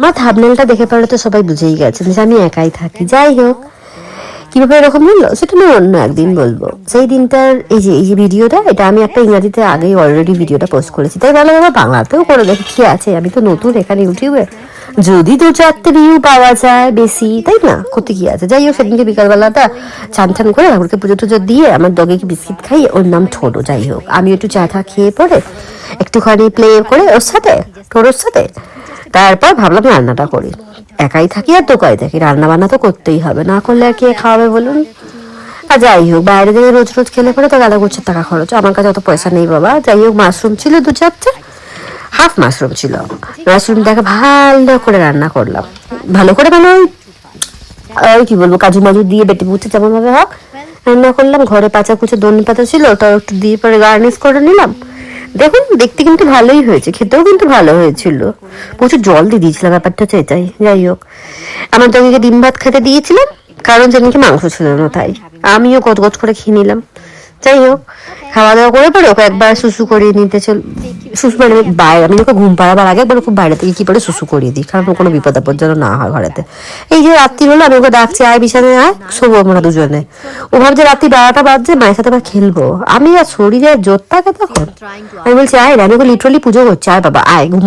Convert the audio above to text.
আমার থাম্বনেলটা দেখে পড়লে তো সবাই বুঝেই গেছেন যে আমি একাই থাকি। যাই হোক, কিভাবে এরকম হলো সেটা আমি অন্য একদিন বলবো। সেই দিনটার এই যে ভিডিওটা, এটা আমি একটা ইংরাজিতে আগেই অলরেডি ভিডিওটা পোস্ট করেছি, তাই ভালো ভাবে বাংলাতেও করে দেখি কি আছে। আমি তো নতুন এখানে ইউটিউবে, যদি 2-4টে ভিউ পাওয়া যায় বেশি, তাই না, ক্ষতি কি আছে। যাই হোক, সেদিনকে বিকালবেলাটা চান টান করে ঠাকুরকে পুজো টুজো দিয়ে আমার ডগেকে বিস্কিট খাই, ওর নাম ছোটো। যাই হোক, আমি একটু চা টা খেয়ে পরে একটুখানি প্লে করে ওর সাথে, টোটোর সাথে, তারপর ভাবলাম রান্নাটা করি। একাই থাকি আর দোকায় থাকি, রান্না বান্না তো করতেই হবে, না করলে আর কে খাওয়াবে বলুন। আর যাই হোক, বাইরে থেকে রোজ রোজ খেলে পরে তো গাদা করছে টাকা খরচ, আমার কাছে অত পয়সা নেই বাবা। যাই হোক, মাশরুম ছিল 2-4টে, হাফ মাশরুম ছিল। মাশরুমটাকে ভালো করে রান্না করলাম, ভালো করে মানে ওই কি বলবো, কাজু মাজু দিয়ে বেটে বুটে যেমন ভাবে হোক রান্না করলাম। ঘরে পাচা কুচো ধনে পাতা ছিল, ওটাও একটু দিয়ে পরে গার্নিশ করে নিলাম। দেখুন, দেখতে কিন্তু ভালোই হয়েছে, খেতেও কিন্তু ভালো হয়েছিল। প্রচুর জল দিয়ে দিয়েছিলাম, ব্যাপারটা হচ্ছে এটাই। যাই হোক, আমার দগিকে ডিম ভাত খেতে দিয়েছিলাম, কারণ যেদিনকে মাংস ছিল না, তাই আমিও গজগজ করে খেয়ে নিলাম। যাই হোক, খাওয়া দাওয়া করে পরে ওকে একবার শুশু করিয়ে নিতে চল, শুশু মানে বাইরে, আমি ওকে ঘুম পাড়াবার আগে একবার খুব বাইরে থেকে কি করে শুশু করিয়ে দিই, কারণ কোনো বিপদ আপদ যেন না হয় ঘরেতে। এই যে রাত্রি হলো, আমি ওকে ডাকছি, আয় বিছানায় আয়, শোবো আমরা দুজনে। ও ভাবছে রাত্রি 12টা বাজছে, মায়ের সাথে আবার খেলবো। আমি আর শরীরে জোর থাকে তখন, আমি বলছি আয়, আমি ওকে লিটারালি পুজো করছি, আয় বাবা আয় ঘুমা।